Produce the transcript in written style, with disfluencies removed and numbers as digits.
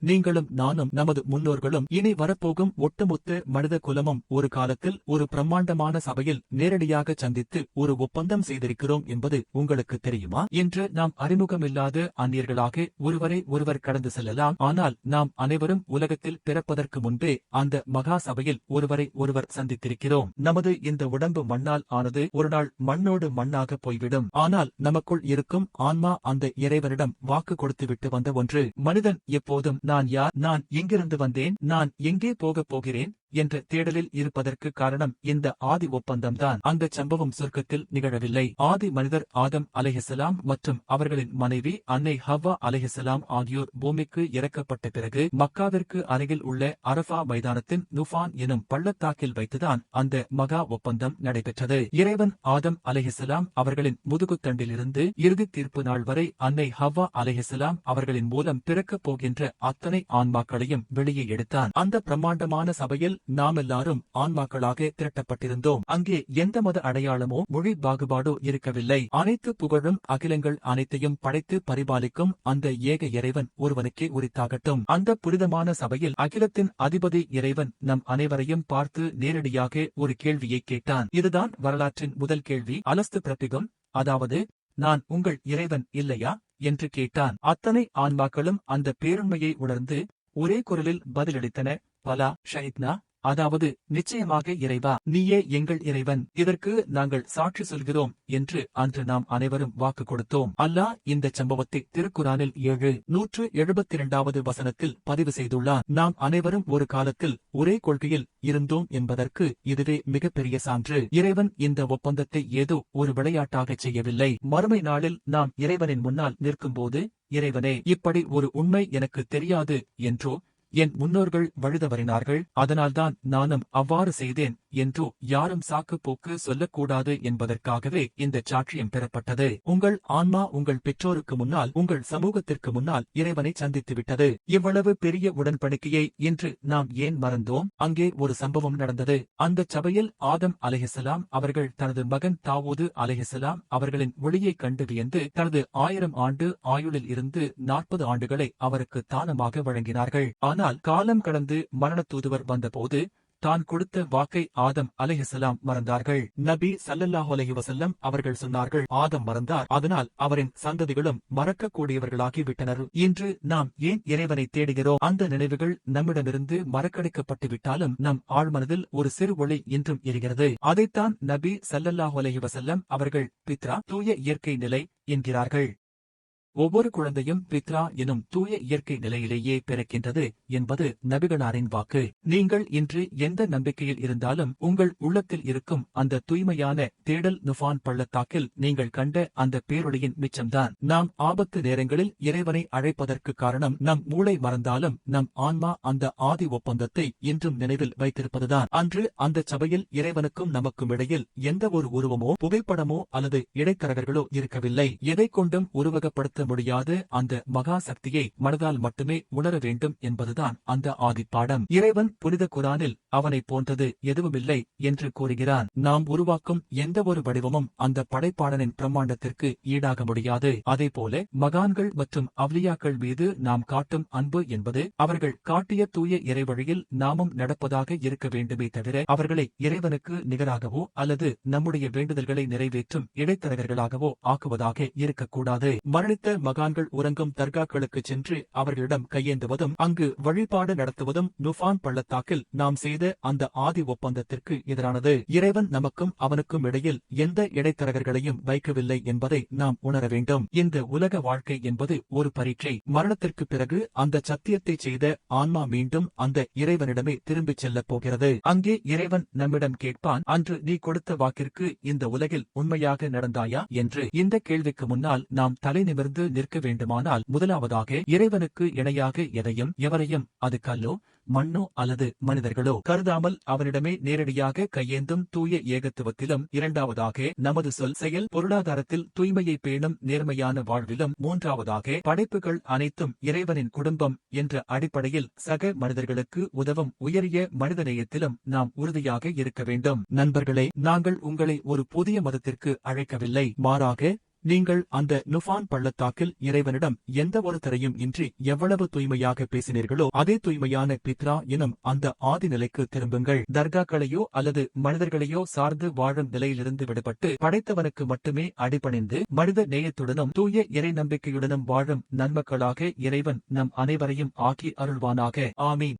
நீங்களும் நானும் நமது முன்னோர்களும் இனி வரப்போகும் ஒட்டுமொத்த மனித குலமும் ஒரு காலத்தில் ஒரு பிரம்மாண்டமான சபையில் நேரடியாக சந்தித்து ஒரு ஒப்பந்தம் செய்திருக்கிறோம் என்பது உங்களுக்கு தெரியுமா? இன்று நாம் அறிமுகமில்லாத அந்நியர்களாக ஒருவரை ஒருவர் கடந்து செல்லலாம். ஆனால் நாம் அனைவரும் உலகத்தில் பிறப்பதற்கு முன்பே அந்த மகா சபையில் ஒருவரை ஒருவர் சந்தித்திருக்கிறோம். நமது இந்த உடம்பு மண்ணால் ஆனது, ஒரு நாள் மண்ணோடு மண்ணாக போய்விடும். ஆனால் நமக்குள் இருக்கும் ஆன்மா அந்த இறைவனிடம் வாக்கு கொடுத்துவிட்டு வந்த ஒன்று. மனிதன் எப்போதும் நான் யார், நான் எங்கிருந்து வந்தேன், நான் எங்கே போகப் போகிறேன் என்ற தேடலில் இருப்பதற்கு காரணம் இந்த ஆதி ஒப்பந்தம்தான். அந்த சம்பவம் சொர்க்கத்தில் நிகழவில்லை. ஆதி மனிதர் ஆதம் அலைஹிஸ்ஸலாம் மற்றும் அவர்களின் மனைவி அன்னை ஹவ்வா அலைஹிஸ்ஸலாம் ஆகியோர் பூமிக்கு இறக்கப்பட்ட பிறகு மக்காவிற்கு அருகில் உள்ள அரஃபா மைதானத்தின் நுஃபான் எனும் பள்ளத்தாக்கில் வைத்துதான் அந்த மகா ஒப்பந்தம் நடைபெற்றது. இறைவன் ஆதம் அலைஹிஸ்ஸலாம் அவர்களின் முதுகுத்தண்டிலிருந்து இறுதி தீர்ப்பு நாள் வரை அன்னை ஹவ்வா அலைஹிஸ்ஸலாம் அவர்களின் மூலம் பிறக்கப் போகின்ற அத்தனை ஆன்மாக்களையும் வெளியே எடுத்தான். அந்த பிரம்மாண்டமான சபையில் நாமெல்லாரும் ஆன்மாக்களாக திரட்டப்பட்டிருந்தோம். அங்கே எந்த மத அடையாளமோ மொழி பாகுபாடோ இருக்கவில்லை. அனைத்து புகழும் அகிலங்கள் அனைத்தையும் படைத்து பரிபாலிக்கும் அந்த ஏக இறைவன் ஒருவனுக்கே உரித்தாகட்டும். அந்த புனிதமான சபையில் அகிலத்தின் அதிபதி இறைவன் நம் அனைவரையும் பார்த்து நேரடியாக ஒரு கேள்வியை கேட்டான். இதுதான் வரலாற்றின் முதல் கேள்வி. அலஸ்து பிரபிகம், அதாவது நான் உங்கள் இறைவன் இல்லையா என்று கேட்டான். அத்தனை ஆன்மாக்களும் அந்த பேருண்மையை உணர்ந்து ஒரே குரலில் பதிலளித்தன, பலா ஷஹித்னா, அதாவது நிச்சயமாக இறைவா, நீயே எங்கள் இறைவன், இதற்கு நாங்கள் சாட்சி சொல்கிறோம் என்று அன்று நாம் அனைவரும் வாக்கு கொடுத்தோம். அல்லாஹ் இந்த சம்பவத்தை திருக்குரானில் 772வது வசனத்தில் பதிவு செய்துள்ளார். நாம் அனைவரும் ஒரு காலத்தில் ஒரே கொள்கையில் இருந்தோம் என்பதற்கு இதுவே மிகப்பெரிய சான்று. இறைவன் இந்த ஒப்பந்தத்தை ஏதோ ஒரு விளையாட்டாக செய்யவில்லை. மறுமை நாளில் நாம் இறைவனின் முன்னால் நிற்கும்போது, இறைவனே, இப்படி ஒரு உண்மை எனக்கு தெரியாது என்றோ, என் முன்னோர்கள் வழிதவறினார்கள், அதனால்தான் நானும் அவ்வாறு செய்தேன் என்றோ யாரும் சாக்கு போக்கு சொல்லக்கூடாது என்பதற்காகவே இந்த சாட்சியம் பெறப்பட்டது. உங்கள் ஆன்மா உங்கள் பெற்றோருக்கு முன்னால், உங்கள் சமூகத்திற்கு முன்னால் இறைவனை சந்தித்துவிட்டது. இவ்வளவு பெரிய உடன்படிக்கையை இன்று நாம் ஏன் மறந்தோம்? அங்கே ஒரு சம்பவம் நடந்தது. அந்த சபையில் ஆதம் அலைஹிஸ்ஸலாம் அவர்கள் தனது மகன் தாவூது அலைஹிஸ்ஸலாம் அவர்களின் ஒளியைக் கண்டு வியந்து தனது 1000 ஆண்டு ஆயுளில் இருந்து 40 ஆண்டுகளை அவருக்கு தானமாக வழங்கினார்கள். ஆனால் காலம் கடந்து மரண தூதுவர் வந்தபோது தான் கொடுத்த வாக்கை ஆதம் அலைஹிஸ்ஸலாம் மறந்தார்கள். நபி ஸல்லல்லாஹு அலைஹி வஸல்லம் அவர்கள் சொன்னார்கள், ஆதம் மறந்தார், அதனால் அவரின் சந்ததிகளும் மறக்கக்கூடியவர்களாகி விட்டனர். இன்று நாம் ஏன் இறைவனை தேடுகிறோம்? அந்த நினைவுகள் நம்மிடமிருந்து மறக்கடிக்கப்பட்டு விட்டாலும் நம் ஆழ்மனதில் ஒரு சிறு ஒளி இன்றும் எரிகிறது. அதைத்தான் நபி ஸல்லல்லாஹு அலைஹி வஸல்லம் அவர்கள் பித்ரா, தூய இயற்கை நிலை என்கிறார்கள். ஒவ்வொரு குழந்தையும் பித்ரா எனும் தூய இயற்கை நிலையிலேயே பிறக்கின்றது என்பது நபிகளாரின் வாக்கு. நீங்கள் இன்று எந்த நம்பிக்கையில் இருந்தாலும் உங்கள் உள்ளத்தில் இருக்கும் அந்த தூய்மையான தேடல் நுஃபான் பள்ளத்தாக்கில் நீங்கள் கண்ட அந்த பேரொளியின் மிச்சம்தான். நாம் ஆபத்து நேரங்களில் இறைவனை அழைப்பதற்கு காரணம் நம் மூளை மறந்தாலும் நம் ஆன்மா அந்த ஆதி ஒப்பந்தத்தை இன்றும் நினைவில் வைத்திருப்பதுதான். அன்று அந்த சபையில் இறைவனுக்கும் நமக்கும் இடையில் எந்த ஒரு உருவமோ புகைப்படமோ அல்லது இடைத்தரகர்களோ இருக்கவில்லை. எதை கொண்டும் உருவகப்படுத்த முடியாத அந்த மகா சக்தியை மனதால் மட்டுமே உணர வேண்டும் என்பதுதான் அந்த ஆதிப்பாடம். இறைவன் புனித குரானில் அவனை போன்றது எதுவுமில்லை என்று கூறுகிறான். நாம் உருவாக்கும் எந்த ஒரு வடிவமும் அந்த படைப்பாளனின் பிரம்மாண்டத்திற்கு ஈடாக முடியாது. அதேபோல மகான்கள் மற்றும் அவ்லியாக்கள் மீது நாம் காட்டும் அன்பு என்பது அவர்கள் காட்டிய தூய இறைவழியில் நாமும் நடப்பதாக இருக்க வேண்டுமே தவிர அவர்களை இறைவனுக்கு நிகராகவோ அல்லது நம்முடைய வேண்டுதல்களை நிறைவேற்றும் இடைத்தரகர்களாகவோ ஆக்குவதாக இருக்கக்கூடாது. மரணித்த மகான்கள் உறங்கும் தர்காக்களுக்கு சென்று அவர்களிடம் கையேந்துவதும் அங்கு வழிபாடு நடத்துவதும் நுஃபான் பள்ளத்தாக்கில் நாம் செய்த அந்த ஆதி ஒப்பந்தத்திற்கு எதிரானது. இறைவன் நமக்கும் அவனுக்கும் இடையில் எந்த இடைத்தரகர்களையும் வைக்கவில்லை என்பதை நாம் உணர வேண்டும். இந்த உலக வாழ்க்கை என்பது ஒரு பரீட்சை. மரணத்திற்கு பிறகு அந்த சத்தியத்தை செய்த ஆன்மா மீண்டும் அந்த இறைவனிடமே திரும்பிச் செல்லப் போகிறது. அங்கே இறைவன் நம்மிடம் கேட்பான், அன்று நீ கொடுத்த வாக்கிற்கு இந்த உலகில் உண்மையாக நடந்தாயா என்று. இந்த கேள்விக்கு முன்னால் நாம் தலை நிமிர்ந்து நிற்க வேண்டுமானால் முதலாவதாக இறைவனுக்கு இணையாக எதையும் எவரையும், அது கல்லோ மண்ணோ அல்லது மனிதர்களோ கருதாமல் அவனிடமே நேரடியாக கையேந்தும் தூய ஏகத்துவத்திலும், இரண்டாவதாக நமது சொல் செயல் பொருளாதாரத்தில் தூய்மையை பேணும் நேர்மையான வாழ்விலும், மூன்றாவதாக படைப்புகள் அனைத்தும் இறைவனின் குடும்பம் என்ற அடிப்படையில் சக மனிதர்களுக்கு உதவும் உயரிய மனிதநேயத்திலும் நாம் உறுதியாக இருக்க வேண்டும். நண்பர்களே, நாங்கள் உங்களை ஒரு புதிய மதத்திற்கு அழைக்கவில்லை. மாறாக நீங்கள் அந்த நுஃபான் பள்ளத்தாக்கில் இறைவனிடம் எந்த ஒரு தரையும் இன்றி எவ்வளவு தூய்மையாக பேசினீர்களோ அதே தூய்மையான பித்ரா எனும் அந்த ஆதி நிலைக்கு திரும்புங்கள். தர்காக்களையோ அல்லது மனிதர்களையோ சார்ந்து வாழும் நிலையிலிருந்து விடுபட்டு படைத்தவனுக்கு மட்டுமே அடிபணிந்து மனித நேயத்துடனும் தூய இறை நம்பிக்கையுடனும் வாழும் நன்மக்களாக இறைவன் நம் அனைவரையும் ஆக்கி அருள்வானாக. ஆமீன்.